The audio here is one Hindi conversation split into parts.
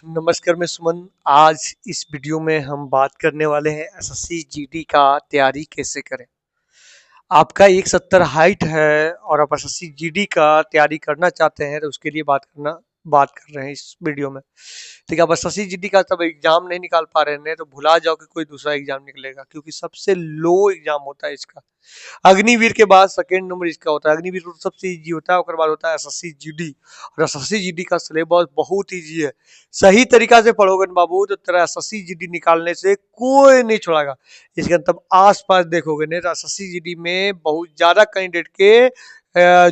नमस्कार, मैं सुमन। आज इस वीडियो में हम बात करने वाले हैं एसएससी जीडी का तैयारी कैसे करें। आपका 170 हाइट है और आप एसएससी जीडी का तैयारी करना चाहते हैं तो उसके लिए बात कर रहे हैं इस वीडियो में। ठीक है, आप एसएससी जीडी का तब एग्जाम नहीं निकाल पा रहे हैं तो भुला जाओ कि कोई दूसरा एग्जाम निकलेगा, क्योंकि सबसे लो एग्जाम होता है इसका। अग्निवीर के बाद सेकेंड नंबर इसका होता है। अग्निवीर तो सबसे इजी होता है, उसके बाद होता है एसएससी जीडी। और एसएससी जीडी का सिलेबस बहुत इजी है। सही तरीका से पढ़ोगे ना बाबू तो तेरा एसएससी जीडी निकालने से कोई नहीं छोड़ेगा। इसके तब आस पास देखोगे नहीं तो एसएससी जीडी में बहुत ज्यादा कैंडिडेट के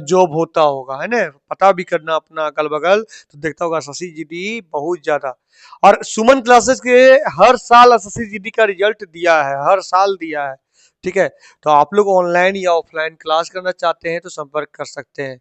जॉब होता होगा, है ना। पता भी करना अपना अगल बगल तो देखता होगा एसएससी जीडी बहुत ज्यादा। और सुमन क्लासेस के हर साल एसएससी जीडी का रिजल्ट दिया है, हर साल दिया है। ठीक है, तो आप लोग ऑनलाइन या ऑफलाइन क्लास करना चाहते हैं तो संपर्क कर सकते हैं।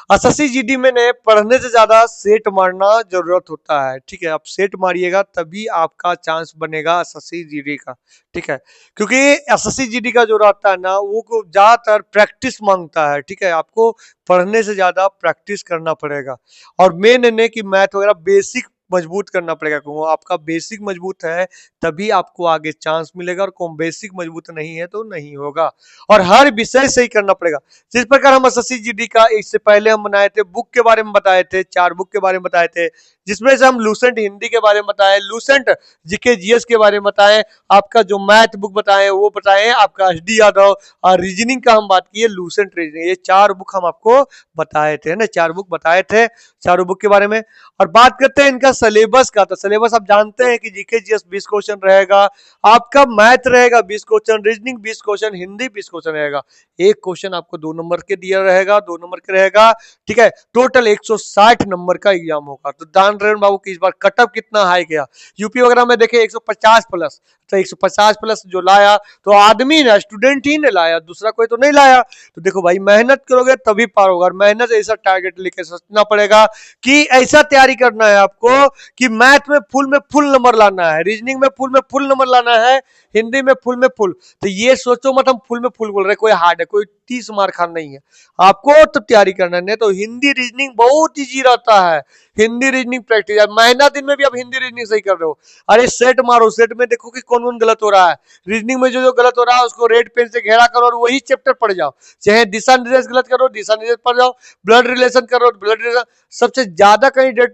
एसएससी जीडी में ने पढ़ने से ज्यादा सेट मारना जरूरत होता है। ठीक है, आप सेट मारिएगा तभी आपका चांस बनेगा एसएससी जीडी का। ठीक है, क्योंकि एसएससी जीडी का जो रहता है ना वो ज्यादातर प्रैक्टिस मांगता है। ठीक है, आपको पढ़ने से ज्यादा प्रैक्टिस करना पड़ेगा। और मेन है कि मैथ वगैरह बेसिक मजबूत करना पड़ेगा, क्योंकि आपका बेसिक मजबूत है तभी आपको आगे चांस मिलेगा। और कौन बेसिक मजबूत नहीं है तो नहीं होगा। और हर विषय सही करना पड़ेगा। जिस प्रकार हम एसएससी जीडी का इससे पहले हम बनाए थे, बुक के बारे में बताए थे, 4 बुक के बारे में बताए थे, जिसमें से हम लूसेंट हिंदी के बारे में बताए, लूसेंट जीके जीएस के बारे में बताए, आपका जो मैथ बुक बताए वो बताए, आपका एचडी यादव और रीजनिंग का हम बात किए, लूसेंट रीजनिंग। ये 4 बुक हम आपको बताए थे ना, 4 बुक बताए थे, चारों बुक के बारे में। और बात करते हैं इनका सिलेबस का। तो सिलेबस आप जानते हैं कि जीके जीएस 20 क्वेश्चन रहेगा, आपका मैथ रहेगा 20 question, reasoning 20 question, Hindi 20 question रहेगा। एक क्वेश्चन आपको 2 नंबर के दिया रहेगा, 2 नंबर के रहेगा। ठीक है, टोटल 160 नंबर का एग्जाम होगा। तो दान रेण बाबू की इस बार कटअप कितना हाई गया। यूपी वगैरह में देखे 150 प्लस, तो 150 प्लस जो लाया तो आदमी ना, स्टूडेंट ही ने लाया, दूसरा कोई तो नहीं लाया। तो देखो भाई, मेहनत करोगे तभी पार होगा। और मेहनत ऐसा टारगेट लेके सोचना पड़ेगा कि ऐसा तैयारी करना है आपको कि मैथ में फुल नंबर लाना है, रीजनिंग में फुल नंबर लाना है, हिंदी में फुल। तो ये सोचो मत हम फुल बोल रहे, कोई हार्ड है, कोई 30 मार खान नहीं है। आपको तो तैयारी करना है। तो हिंदी रीजनिंग बहुत इजी रहता है। हिंदी रीजनिंग प्रैक्टिस, महीना दिन में भी आप हिंदी रीजनिंग सही कर रहे हो। अरे सेट मारो, सेट में देखो कि कौन कौन गलत हो रहा है। रीजनिंग में जो गलत हो रहा है उसको रेड पेन से घेरा करो और वही चैप्टर पढ़ जाओ। चाहे दिशा निर्देश गलत करो, दिशा निर्देश पढ़ जाओ, ब्लड रिलेशन करो, ब्लड रिलेशन। सबसे ज्यादा कैंडिडेट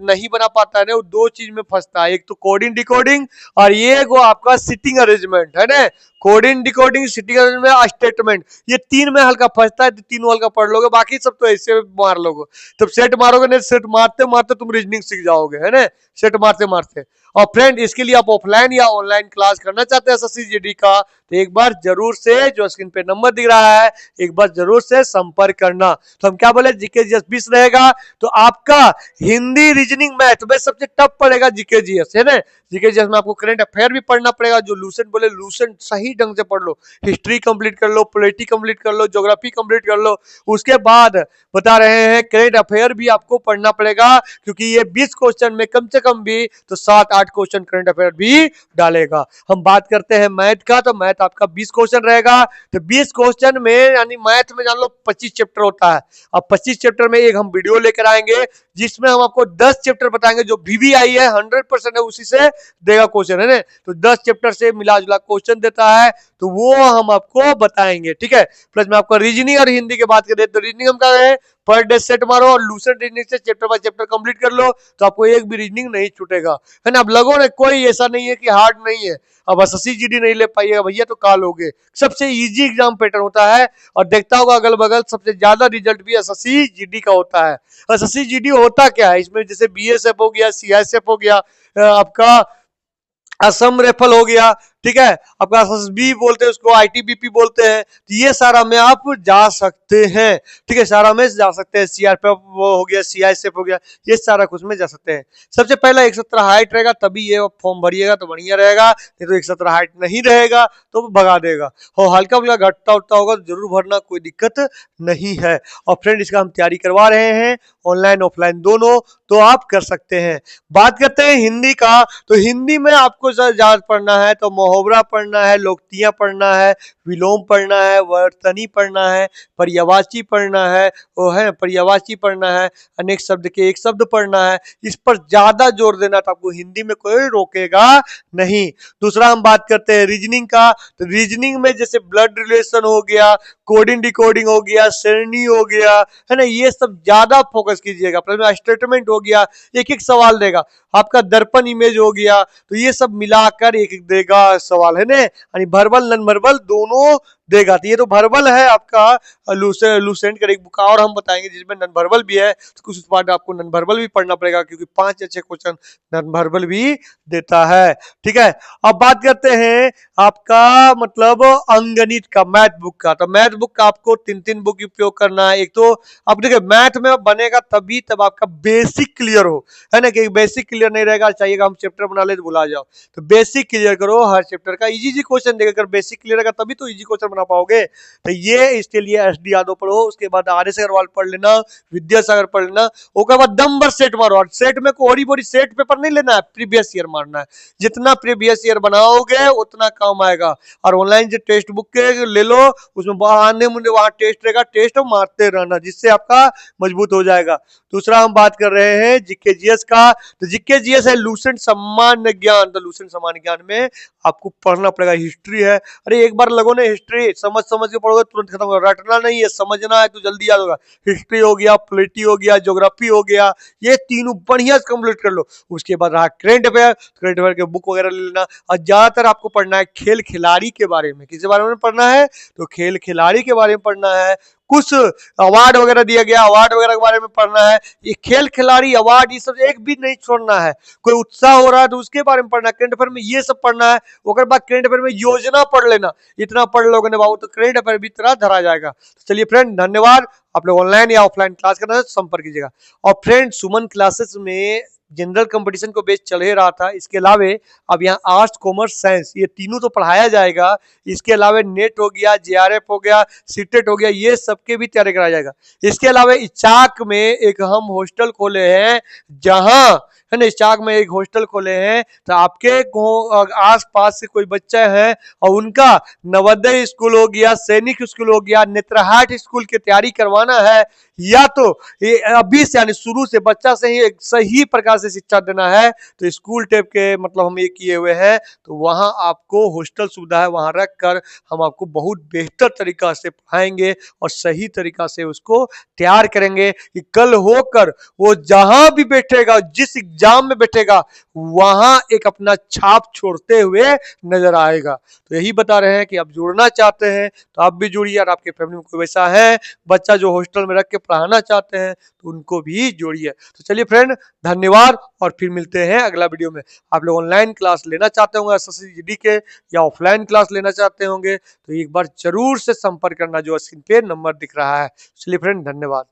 नहीं बना पाता है ना, वो 2 चीज में फंसता है, एक तो कोडिंग डिकोडिंग और ये वो आपका सिटिंग अरेंजमेंट, है ना। Coding decoding, sitting arrangement, statement, ये 3 में हल्का फंसता है। 3 हल्का पढ़ लोगे, बाकी सब तो ऐसे मार लोगे। तब सेट मारोगे नहीं, सेट मारते मारते तुम रीजनिंग सीख जाओगे, है ना, सेट मारते मारते। और फ्रेंड, इसके लिए आप ऑफलाइन या ऑनलाइन क्लास करना चाहते हैं एसएससी जीडी का तो एक बार जरूर से, जो स्क्रीन पे नंबर दिख रहा है, एक बार जरूर से संपर्क करना। तो हम क्या बोले, जीके जीएस 20 रहेगा तो आपका हिंदी रीजनिंग मैथ में सबसे टफ पड़ेगा जीके जीएस, है ना। जीके जीएस में आपको करंट अफेयर भी पढ़ना पड़ेगा, जो लूसेंट बोले लूसेंट सही ढंग से पढ़ लो, हिस्ट्री कंप्लीट कर लो, पॉलिटी कंप्लीट कर लो, ज्योग्राफी कंप्लीट कर लो। उसके बाद बता रहे हैं करंट अफेयर भी आपको पढ़ना पड़ेगा, क्योंकि ये 20 क्वेश्चन में कम से कम भी तो 7-8 क्वेश्चन करंट अफेयर भी डालेगा। हम बात करते हैं मैथ का, तो मैथ आपका 20 क्वेश्चन रहेगा। तो 20 क्वेश्चन में यानी मैथ में जान लो 25 चैप्टर होता है। अब 25 चैप्टर में एक हम वीडियो लेकर आएंगे जिसमें हम आपको 10 चैप्टर बताएंगे, जो वीवीआई है 100% है, उसी से देगा क्वेश्चन, है ना। तो 10 चैप्टर से मिला जुला क्वेश्चन देता है, तो वो हम आपको बताएंगे। ठीक है, प्लस में आपको रीजनिंग और हिंदी की बात करें तो रीजनिंग हम कह रहे हैं पर डे सेट मारो और लूसेंट रीजनिंग से चैप्टर बाय चैप्टर कंप्लीट कर लो, तो आपको एक भी रीजनिंग नहीं छूटेगा, है ना। अब लगो ना, कोई ऐसा नहीं है कि हार्ड नहीं है। अब एसएससी जीडी नहीं ले पाइएगा भैया तो काल होगे। सबसे इजी एग्जाम पैटर्न होता है। और देखता होगा अगल बगल सबसे ज्यादा रिजल्ट भी एसएससी जीडी का होता है। एसएससी जीडी होता क्या है, इसमें जैसे बीएसएफ हो गया, सीआईएसएफ हो गया, आपका असम रेफल हो गया, ठीक है, आपका एसएसबी बोलते हैं उसको, आईटीबीपी बोलते हैं। तो ये सारा में आप जा सकते हैं। ठीक है, सारा में जा सकते हैं। सीआरपीएफ वो हो गया, सीआईएसएफ हो गया, ये सारा कुछ में जा सकते हैं। सबसे पहला 170 हाइट रहेगा तभी ये फॉर्म भरिएगा तो बढ़िया रहेगा, नहीं तो 170 हाइट नहीं रहेगा तो भगा देगा। और हल्का फुल्का घटता उठता होगा तो जरूर भरना, कोई दिक्कत नहीं है। और फ्रेंड, इसका हम तैयारी करवा रहे हैं ऑनलाइन ऑफलाइन दोनों, तो आप कर सकते हैं। बात करते हैं हिंदी का, तो हिंदी में आपको ज्यादा पढ़ना है तो मुहावरा पढ़ना है, लोकतियां पढ़ना है, विलोम पढ़ना है, वर्तनी पढ़ना है, पर्यायवाची पढ़ना है, वो है पर्यायवाची पढ़ना है, अनेक शब्द के एक शब्द पढ़ना है। इस पर ज्यादा जोर देना तो आपको हिंदी में कोई रोकेगा नहीं। दूसरा हम बात करते हैं रीजनिंग का, तो रीजनिंग में जैसे ब्लड रिलेशन हो गया, कोडिंग डिकोडिंग हो गया, श्रेणी हो गया, है ना, ये सब ज्यादा फोकस कीजिएगा। स्टेटमेंट हो गया, एक एक सवाल देगा। आपका दर्पण इमेज हो गया, तो ये सब मिलाकर एक एक देगा सवाल, है ना, यानी वर्बल नॉन वर्बल दोनों देगा। तो ये तो वर्बल है आपका लूसेंट का एक बुक और हम बताएंगे जिसमें नॉन वर्बल भी है, तो कुछ बात आपको नॉन वर्बल भी पढ़ना पड़ेगा क्योंकि 5 अच्छे क्वेश्चन नॉन वर्बल भी देता है। ठीक है, अब बात करते हैं आपका मतलब अंकगणित का, मैथ बुक का। तो मैथ बुक का आपको 3 बुक उपयोग करना है। एक तो अब देखिए मैथ में बनेगा तभी तब आपका बेसिक क्लियर हो, है ना, कि बेसिक क्लियर नहीं रहेगा, चाहिएगा हम चैप्टर बना ले तो भुला जाओ। तो बेसिक क्लियर करो, हर चैप्टर का इजी क्वेश्चन देगा। अगर बेसिक क्लियर रहेगा तभी तो इजी क्वेश्चन बना पाओगे। तो ये इसके लिए एस डी यादव पढ़ो, उसके बाद आर एस अग्रवाल पढ़ लेना, विद्यासागर पढ़ लेना, उसके बाद दम भर सेट मारो। और सेट में कोई बोरी सेट पेपर नहीं लेना है, प्रीवियस ईयर मारना है। जितना प्रीवियस ईयर बनाओगे उतना काम आएगा। और ऑनलाइन जो टेक्स्ट बुक के ले लो, उसमें आने मुझे वहां टेस्ट रहेगा, टेस्ट मारते रहना, जिससे आपका मजबूत हो जाएगा। दूसरा हम बात कर रहे हैं जीके जीएस का। तो जीके जीएस है लूसेंट सामान्य ज्ञान। तो लूसेंट सामान्य ज्ञान में आपको पढ़ना पड़ेगा। हिस्ट्री है, अरे एक बार लगो ना हिस्ट्री, समझ समझ के पढ़ोगे तुरंत खत्म होगा। रटना नहीं है, समझना है तो जल्दी याद होगा। हिस्ट्री हो गया, पॉलिटी हो गया, ज्योग्राफी हो गया, ये तीनों बढ़िया से कंप्लीट कर लो। उसके बाद रहा करंट अफेयर, करंट अफेयर के बुक वगैरह ले लेना। और ज्यादातर आपको पढ़ना है खेल खिलाड़ी के बारे में। किसके बारे में पढ़ना है? तो खेल खिलाड़ी के बारे में पढ़ना है। कुछ अवार्ड वगैरह दिया गया, अवार्ड वगैरह के बारे में पढ़ना है। ये खेल खिलाड़ी अवार्ड ये सब एक भी नहीं छोड़ना है। कोई उत्साह हो रहा है तो उसके बारे में पढ़ना है। करंट अफेयर में ये सब पढ़ना है। उसके बाद करंट अफेयर में योजना पढ़ लेना। इतना पढ़ लोगे ना बाबू तो करंट अफेयर भी तरह धरा जाएगा। तो चलिए फ्रेंड, धन्यवाद। आप लोग ऑनलाइन या ऑफलाइन क्लास करना है तो संपर्क कीजिएगा। और फ्रेंड, सुमन क्लासेस में जनरल कंपटीशन को बेच चल ही रहा था। इसके अलावे अब यहाँ आर्ट्स, कॉमर्स, साइंस ये तीनों तो पढ़ाया जाएगा। इसके अलावा नेट हो गया, जेआरएफ हो गया, सीटेट हो गया, ये सबके भी तैयारी कराया जाएगा। इसके अलावा इचाक में एक हम हॉस्टल खोले हैं, जहां है ना, इचाक में एक हॉस्टल खोले हैं। तो आपके आस पास से कोई बच्चा है और उनका नवोदय स्कूल हो गया, सैनिक स्कूल हो गया, नेत्रहाट स्कूल की तैयारी करवाना है, या तो ये अभी से यानी शुरू से बच्चा से ही एक सही प्रकार से शिक्षा देना है, तो स्कूल टाइप के मतलब हम ये किए हुए हैं। तो वहां आपको हॉस्टल सुविधा है, वहां रख कर हम आपको बहुत बेहतर तरीका से पढ़ाएंगे और सही तरीका से उसको तैयार करेंगे कि कल होकर वो जहां भी बैठेगा, जिस एग्जाम में बैठेगा, वहां एक अपना छाप छोड़ते हुए नजर आएगा। तो यही बता रहे हैं कि आप जुड़ना चाहते हैं तो आप भी जुड़िए। और आपके फैमिली में कोई वैसा है बच्चा जो हॉस्टल में रख के पढ़ाना चाहते हैं तो उनको भी जोड़िए। तो चलिए फ्रेंड, धन्यवाद और फिर मिलते हैं अगला वीडियो में। आप लोग ऑनलाइन क्लास लेना चाहते होंगे एसएससी जीडी के, या ऑफलाइन क्लास लेना चाहते होंगे, तो एक बार जरूर से संपर्क करना जो स्क्रीन पे नंबर दिख रहा है। चलिए फ्रेंड, धन्यवाद।